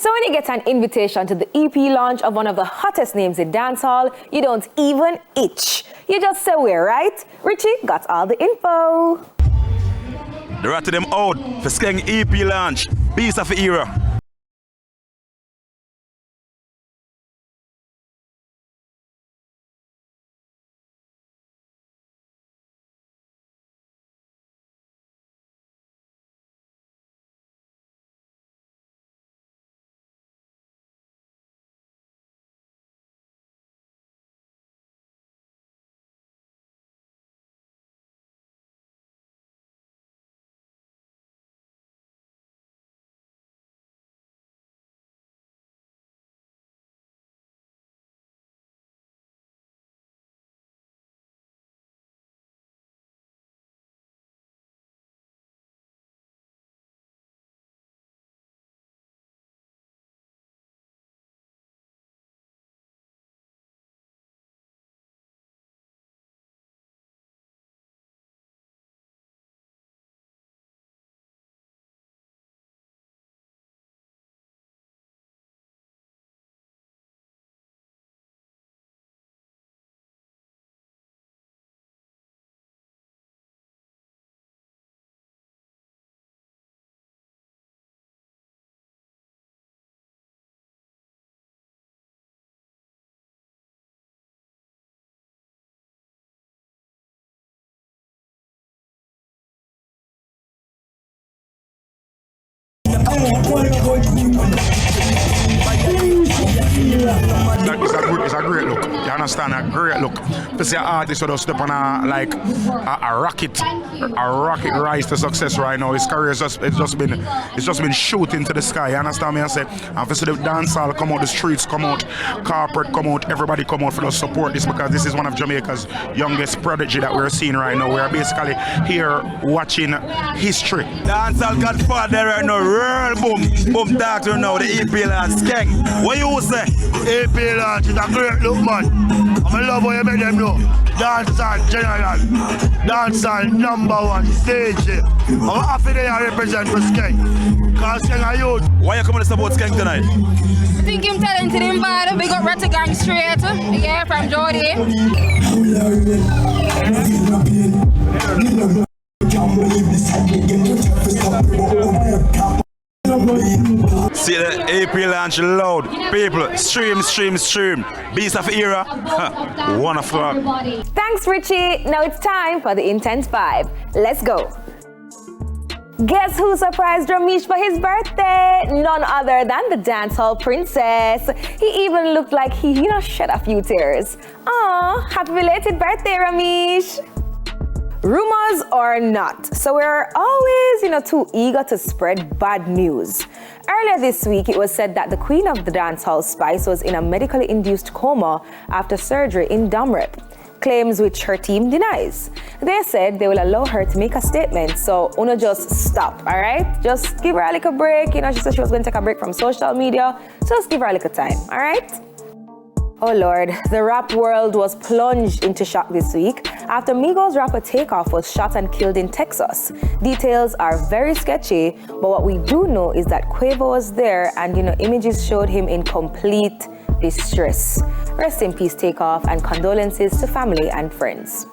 So when you get an invitation to the EP launch of one of the hottest names in dancehall, you don't even itch. You just say where, right? Richie got all the info. The rat to them out for Skeng EP launch. Beast of the era. It's a great look. You understand? A great look. To see an artist who does step on a rocket rise to success right now. His career it's just been shooting to the sky. You understand me? I say, and to see the dancehall come out, the streets come out, corporate come out, everybody come out for us support this, because this is one of Jamaica's youngest prodigy that we're seeing right now. We are basically here watching history. Dancehall Godfather right now, real boom doctor now, the EP launch Skeng. What you say? EP launch is a great look, man. I love how you make them know. Dancehall general, dancehall #1 stage. I'm happy they are represent for Skeng. Because Skeng are youth. Why you coming to support Skeng tonight? I think him talented him bad. Big up Ratty Gang straight. Yeah, from Jordy. See the AP launch loud. People, stream. Beast of era. Wonderful. Thanks, Richie. Now it's time for the Intense 5. Let's go. Guess who surprised Ramesh for his birthday? None other than the dancehall princess. He even looked like he, shed a few tears. Aw, happy belated birthday, Ramesh. Rumors or not, so we're always, too eager to spread bad news. Earlier this week, it was said that the queen of the dancehall Spice was in a medically induced coma after surgery in Dumrep, claims which her team denies. They said they will allow her to make a statement, so Una just stop, all right? Just give her a little break. She said she was going to take a break from social media, so just give her a little time, all right? Oh Lord, the rap world was plunged into shock this week after Migos rapper Takeoff was shot and killed in Texas. Details are very sketchy, but what we do know is that Quavo was there and images showed him in complete distress. Rest in peace, Takeoff, and condolences to family and friends.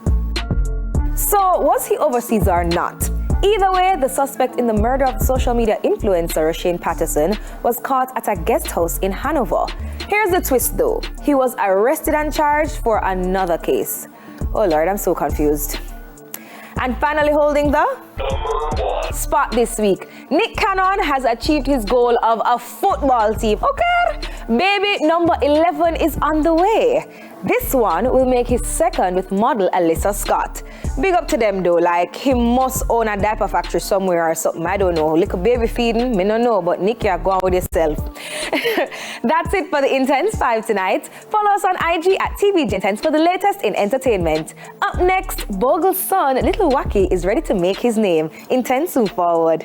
So, was he overseas or not? Either way, the suspect in the murder of social media influencer Shane Patterson was caught at a guest house in Hanover. Here's the twist though. He was arrested and charged for another case. Oh Lord, I'm so confused. And finally holding the spot this week, Nick Cannon has achieved his goal of a football team. Okay, baby number 11 is on the way. This one will make his second with model Alyssa Scott. Big up to them though, like he must own a diaper factory somewhere or something, I don't know. Little baby feeding, me no know, but Nick, you're going with yourself. That's it for the Intense 5 tonight. Follow us on IG at TVJ Intense for the latest in entertainment. Up next, Bogle's son, Little Wacky, is ready to make his name. Intense soon forward.